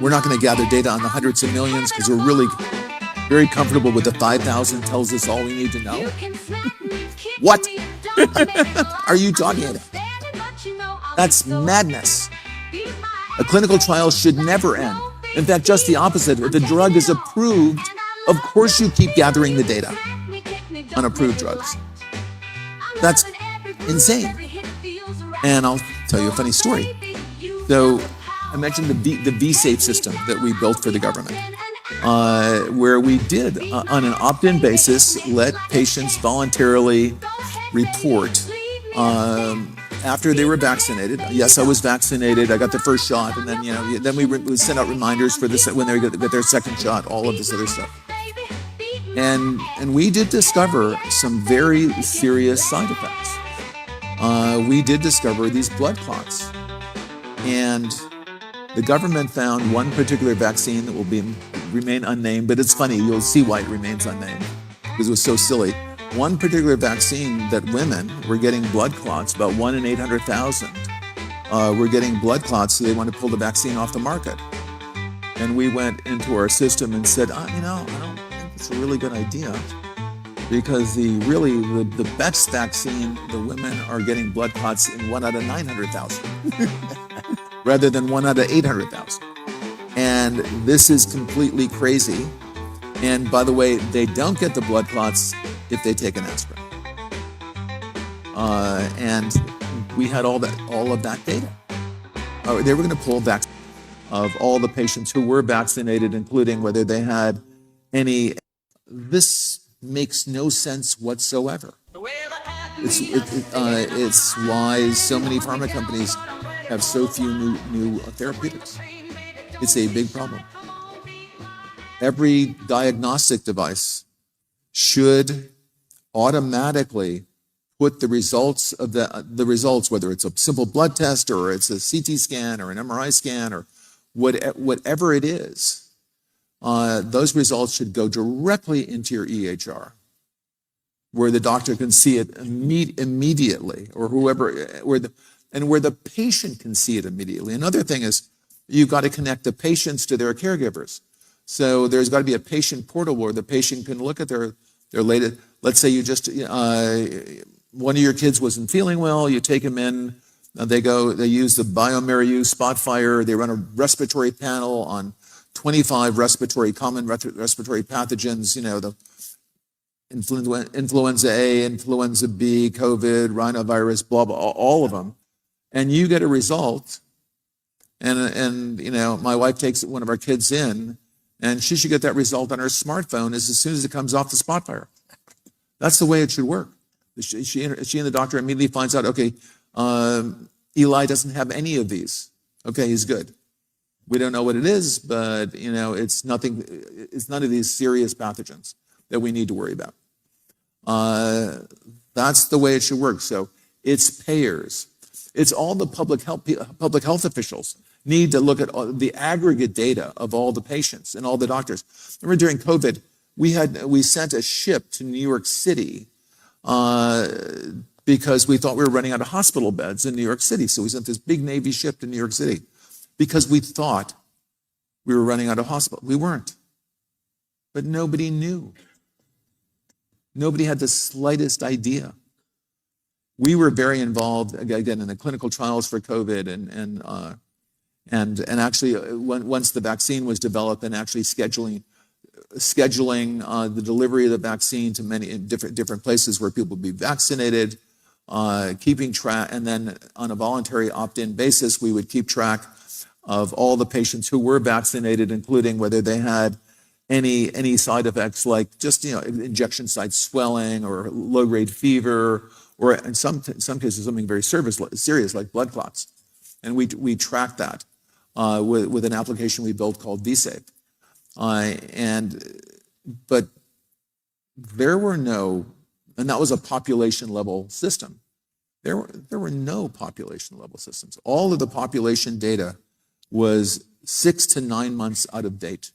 we're not going to gather data on the hundreds of millions because we're really very comfortable with the 5,000 tells us all we need to know. What are you talking about? That's madness. A clinical trial should never end. In fact, just the opposite. If the drug is approved, of course you keep gathering the data on approved drugs. That's insane. And I'll tell you a funny story. So I mentioned the vSafe system that we built for the government, where we did, on an opt-in basis, let patients voluntarily report after they were vaccinated. Yes, I was vaccinated. I got the first shot, and then then we sent out reminders for this when they get their second shot. All of this other stuff, and we did discover some very serious side effects. We did discover these blood clots, and the government found one particular vaccine that will remain unnamed. But it's funny, you'll see why it remains unnamed because it was so silly. One particular vaccine that women were getting blood clots, about 1 in 800,000 were getting blood clots, so they wanted to pull the vaccine off the market. And we went into our system and said, I don't think it's a really good idea because the best vaccine, the women are getting blood clots in 1 out of 900,000 rather than 1 out of 800,000. And this is completely crazy. And by the way, they don't get the blood clots if they take an aspirin. And we had all of that data. They were going to pull vaccine of all the patients who were vaccinated, including whether they had any. This makes no sense whatsoever. It's why so many pharma companies have so few new therapeutics. It's a big problem. Every diagnostic device should automatically put the results of the results, whether it's a simple blood test or it's a CT scan or an MRI scan or whatever it is, those results should go directly into your EHR, where the doctor can see it immediately, or whoever, where the patient can see it immediately. Another thing is you've got to connect the patients to their caregivers. So there's got to be a patient portal where the patient can look at their latest. Let's say you just one of your kids wasn't feeling well. You take them in. They use the bioMérieux Spotfire. They run a respiratory panel on 25 common respiratory pathogens. The influenza A, influenza B, COVID, rhinovirus, blah blah, all of them, and you get a result. And my wife takes one of our kids in, and she should get that result on her smartphone as soon as it comes off the Spotfire. That's the way it should work. She and the doctor immediately finds out, okay, Eli doesn't have any of these. Okay, he's good. We don't know what it is, but it's nothing. It's none of these serious pathogens that we need to worry about. That's the way it should work. So it's payers. It's all the public health officials need to look at the aggregate data of all the patients and all the doctors. Remember during COVID, we sent a ship to New York City because we thought we were running out of hospital beds in New York City. So we sent this big Navy ship to New York City because we thought we were running out of hospital. We weren't. But nobody knew. Nobody had the slightest idea. We were very involved, again, in the clinical trials for COVID and actually once the vaccine was developed and actually scheduling the delivery of the vaccine to many different places where people would be vaccinated, keeping track, and then on a voluntary opt-in basis, we would keep track of all the patients who were vaccinated, including whether they had any side effects like just injection site swelling or low-grade fever, or in some cases something very serious like blood clots, and we track that with an application we built called vSafe. But there were no, and that was a population level system. There were no population level systems. All of the population data was 6 to 9 months out of date.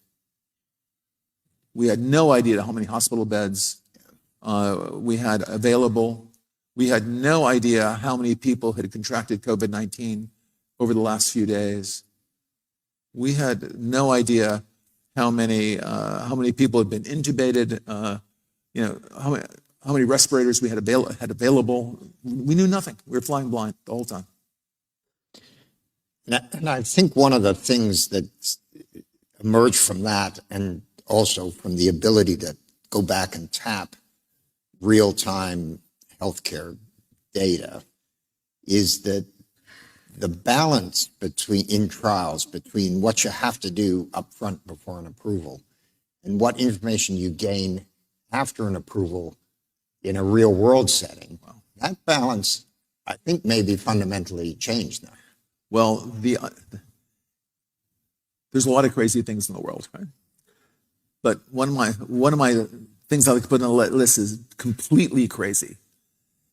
We had no idea how many hospital beds we had available. We had no idea how many people had contracted COVID-19 over the last few days. We had no idea how many people had been intubated, how many respirators we had available. We knew nothing. We were flying blind the whole time. And I think one of the things that emerged from that, and also from the ability to go back and tap real-time healthcare data, is that the balance in trials between what you have to do up front before an approval and what information you gain after an approval in a real world setting That balance, I think, may be fundamentally changed now. Well, there's a lot of crazy things in the world, right? But one of my things I like to put on the list is completely crazy.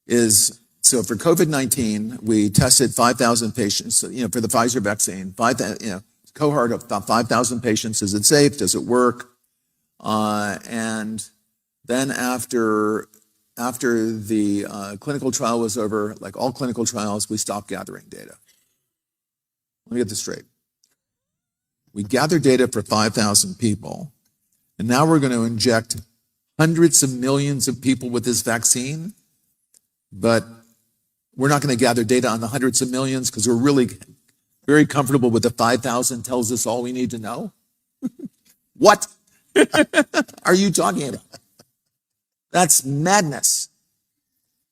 Is so for COVID-19, we tested 5,000 patients. For the Pfizer vaccine, cohort of 5,000 patients. Is it safe? Does it work? And then after the clinical trial was over, like all clinical trials, we stopped gathering data. Let me get this straight. We gathered data for 5,000 people, and now we're going to inject hundreds of millions of people with this vaccine, but we're not going to gather data on the hundreds of millions because we're really very comfortable with the 5,000 tells us all we need to know. What are you talking about? That's madness.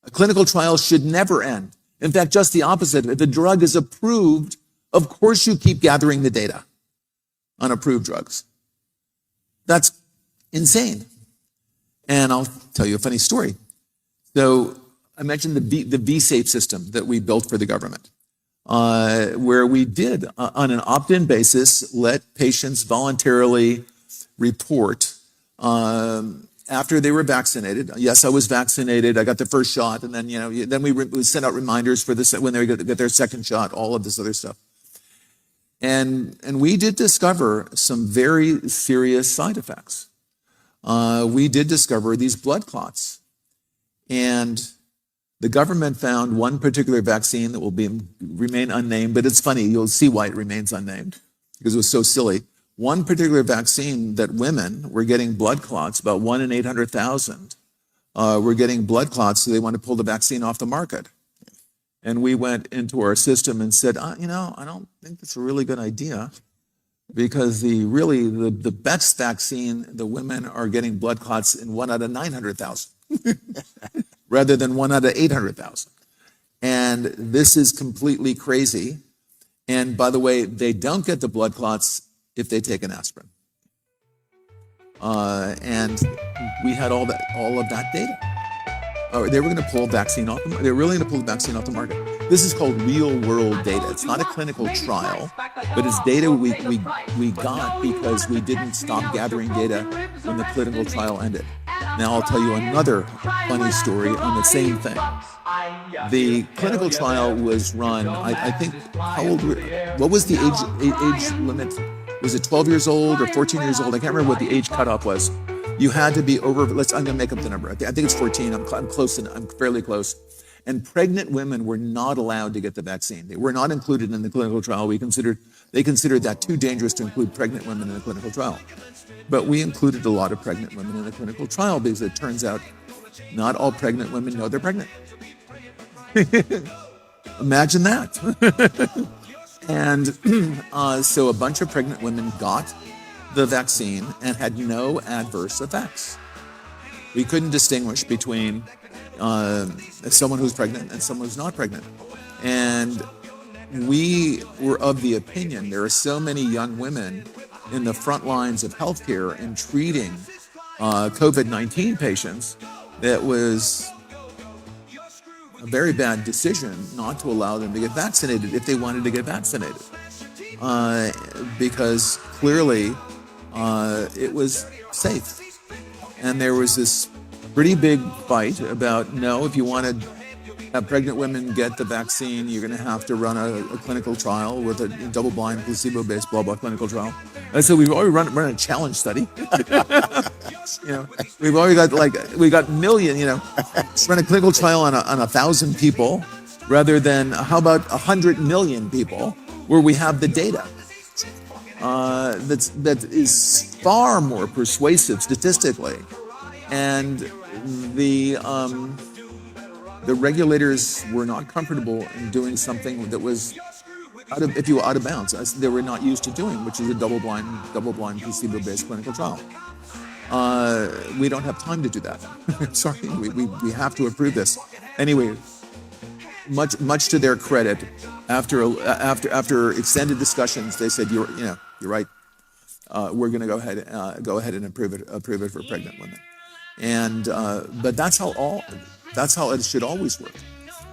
A clinical trial should never end. In fact, just the opposite. If a drug is approved, of course you keep gathering the data on approved drugs. That's insane. And I'll tell you a funny story. So I mentioned the V-Safe system that we built for the government, where we did, on an opt-in basis, let patients voluntarily report after they were vaccinated. Yes, I was vaccinated. I got the first shot, and then we sent out reminders for when they get their second shot. All of this other stuff, and we did discover some very serious side effects. We did discover these blood clots, and the government found one particular vaccine that will remain unnamed. But it's funny; you'll see why it remains unnamed because it was so silly. One particular vaccine that women were getting blood clots, about 1 in 800,000, were getting blood clots, so they wanted to pull the vaccine off the market. And we went into our system and said, I don't think that's a really good idea because the best vaccine, the women are getting blood clots in 1 out of 900,000 rather than 1 out of 800,000. And this is completely crazy. And by the way, they don't get the blood clots if they take an aspirin. And we had all of that data. They were going to pull vaccine off. They were really going to pull the vaccine off the market. This is called real-world data. It's not a clinical trial, but it's data we got because we didn't stop gathering data when the clinical trial ended. Now I'll tell you another funny story on the same thing. The clinical trial was run. I think what was the age limit? Was it 12 years old or 14 years old? I can't remember what the age cutoff was. You had to be over, I'm going to make up the number. I think it's 14. I'm close, I'm fairly close. And pregnant women were not allowed to get the vaccine. They were not included in the clinical trial. They considered that too dangerous to include pregnant women in the clinical trial. But we included a lot of pregnant women in the clinical trial because it turns out not all pregnant women know they're pregnant. Imagine that. And so a bunch of pregnant women got the vaccine and had no adverse effects. We couldn't distinguish between someone who's pregnant and someone who's not pregnant. And we were of the opinion there are so many young women in the front lines of healthcare and treating COVID-19 patients that was a very bad decision not to allow them to get vaccinated if they wanted to get vaccinated. Because clearly it was safe. And there was this pretty big fight about, no, if you want to have pregnant women get the vaccine, you're going to have to run a clinical trial with a double-blind, placebo-based, blah-blah clinical trial. And so we've already run a challenge study. We've already got million, run a clinical trial on 1,000 people rather than how about 100 million people where we have the data. That is far more persuasive statistically. And the regulators were not comfortable in doing something that was out of bounds. They were not used to doing, which is a double-blind, placebo-based clinical trial. We don't have time to do that. Sorry, we have to approve this. Anyway, much to their credit, after extended discussions, they said, you're right. We're going to go ahead and approve it for pregnant women. And but that's how it should always work,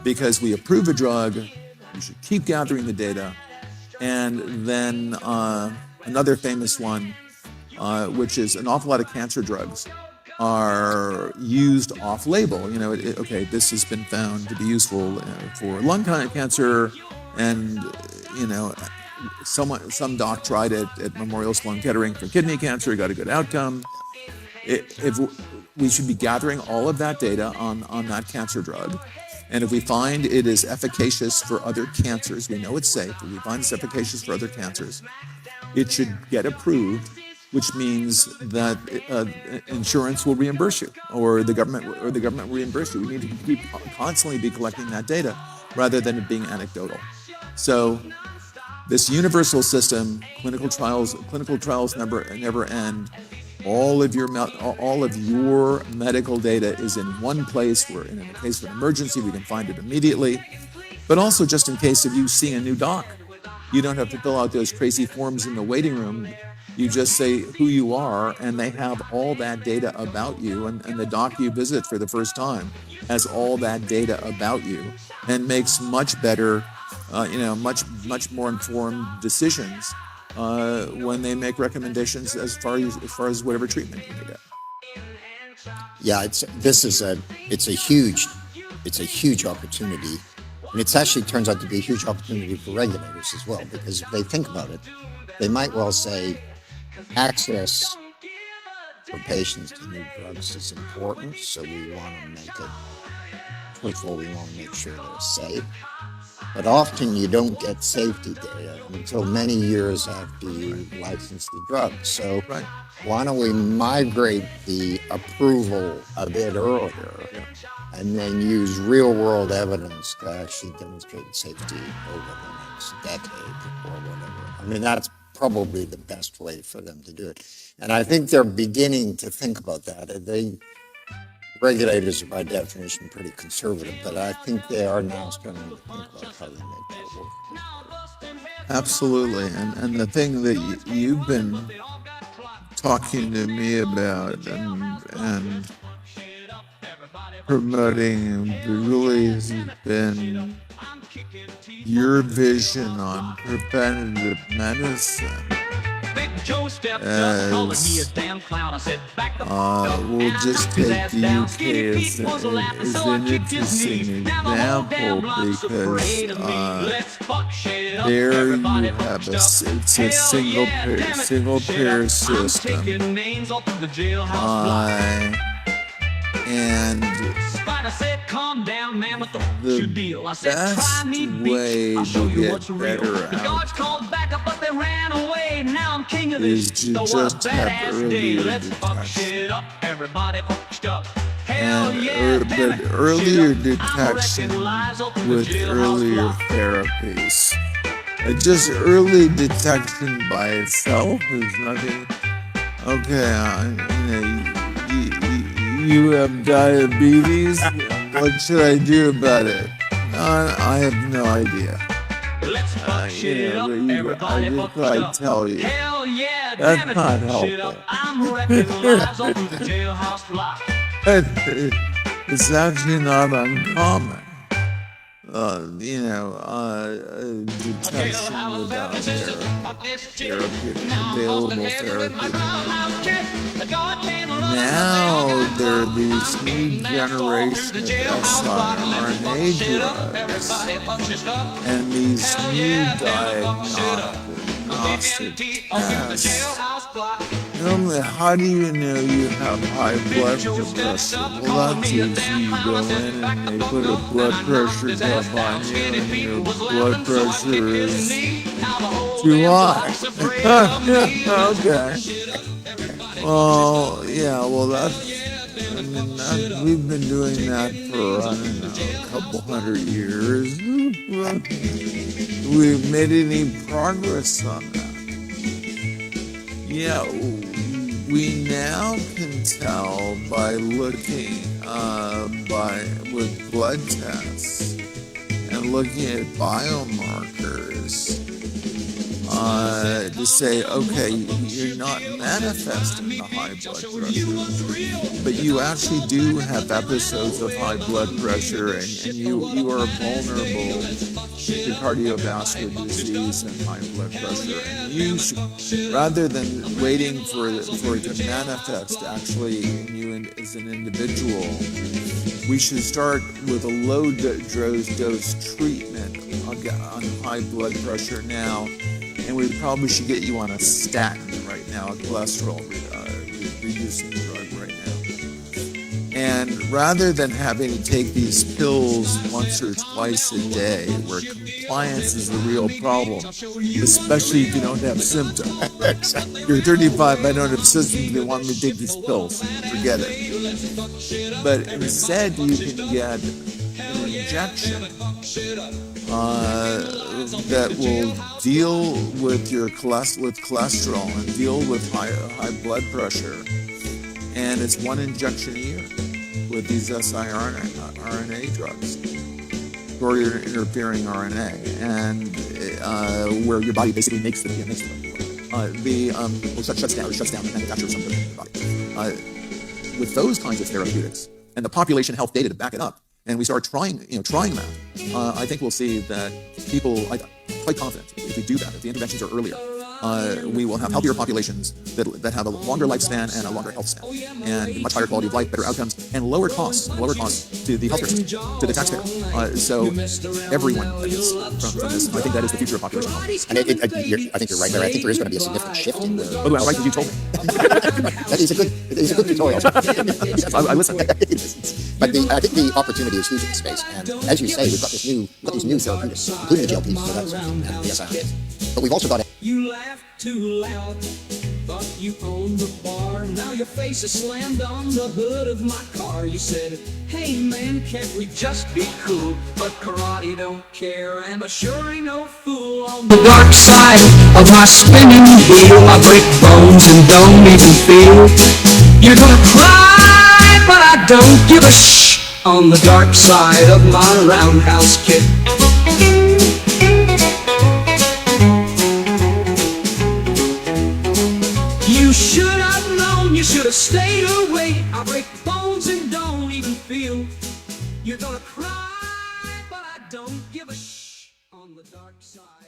because we approve a drug, we should keep gathering the data, and then another famous one, which is an awful lot of cancer drugs are used off-label. Okay, this has been found to be useful for lung cancer, and some doc tried it at Memorial Sloan Kettering for kidney cancer, got a good outcome. If we should be gathering all of that data on that cancer drug, and if we find it is efficacious for other cancers, we know it's safe. If we find it's efficacious for other cancers, it should get approved, which means that insurance will reimburse you, or the government will reimburse you. We need to constantly be collecting that data rather than it being anecdotal. So this universal system, clinical trials never end. All of your medical data is in one place, where in the case of an emergency, we can find it immediately. But also, just in case of you seeing a new doc, you don't have to fill out those crazy forms in the waiting room. You just say who you are, and they have all that data about you. And the doc you visit for the first time has all that data about you, and makes much better, much more informed decisions when they make recommendations as far as whatever treatment you may get. Yeah, it's a huge opportunity, and it actually turns out to be a huge opportunity for regulators as well, because if they think about it, they might well say access for patients to new drugs is important, so we want to make it, first of all, we want to make sure they're safe. But often you don't get safety data until many years after you license the drug. So why don't we migrate the approval a bit earlier, and then use real-world evidence to actually demonstrate safety over the next decade or whatever. I mean, that's probably the best way for them to do it. And I think they're beginning to think about that. Regulators are by definition pretty conservative, but I think they are now starting to think about how they make that work. Absolutely. And the thing that you've been talking to me about and promoting really has been your vision on preventative medicine. We'll just take the UK as an interesting example, because there you have it's a single payer system, and the best way to get better out is to just have earlier detection. But earlier detection with earlier therapies. Just early detection by itself is nothing. Okay, you have diabetes. What should I do about it? I have no idea. I tell you, that's not helpful. It's actually not uncommon. Detection without available therapy. Now there are these new generation of siRNA drugs, and these new diagnostic tests. How do you know you have high blood pressure? Well, that's easy. You go in and they put a blood pressure cuff on you, and your blood pressure is too high. Okay. Well, yeah, we've been doing that for, I don't know, a couple hundred years. We've made any progress on that? Yeah, we now can tell by looking with blood tests and looking at biomarkers to say, okay, you're not manifesting the high blood pressure, but you actually do have episodes of high blood pressure, and you are vulnerable to cardiovascular disease and high blood pressure. And you should, rather than waiting for it to manifest actually in you as an individual, we should start with a low dose treatment on high blood pressure now, and we probably should get you on a statin right now, a cholesterol reducing drug right now. And rather than having to take these pills once or twice a day, where compliance is the real problem, especially if you don't have symptoms. You're 35, I don't have symptoms, they want me to take these pills. Forget it. But instead, you can get an injection that will deal with your cholesterol and deal with high blood pressure. And it's one injection a year with these siRNA drugs, or interfering RNA, and where your body basically makes the shuts down the manufacture of something in the body. With those kinds of therapeutics and the population health data to back it up, and we start trying them, I think we'll see that people, I'm quite confident, if we do that, if the interventions are earlier, we will have healthier populations that have a longer lifespan and a longer health span, and much higher quality of life, better outcomes, and lower costs to the healthcare system, to the taxpayer. So everyone benefits from this. I think that is the future of population health. And I think you're right there. I think there is going to be a significant shift in the... Oh, well, right, you told me. That is a good tutorial. I listen. But I think the opportunity is huge in space. And as you say, we've got these new therapeutics, including the GLPs, so that's, and the siRNAs. But we've also got... You laughed too loud, thought you owned the bar. Now your face is slammed on the hood of my car. You said, hey man, can't we just be cool? But karate don't care, and I sure ain't no fool. On the dark side of my spinning wheel, I break bones and don't even feel. You're gonna cry, but I don't give a shh. On the dark side of my roundhouse kick. You should have known, you should have stayed away. I break bones and don't even feel. You're gonna cry, but I don't give a shh. On the dark side.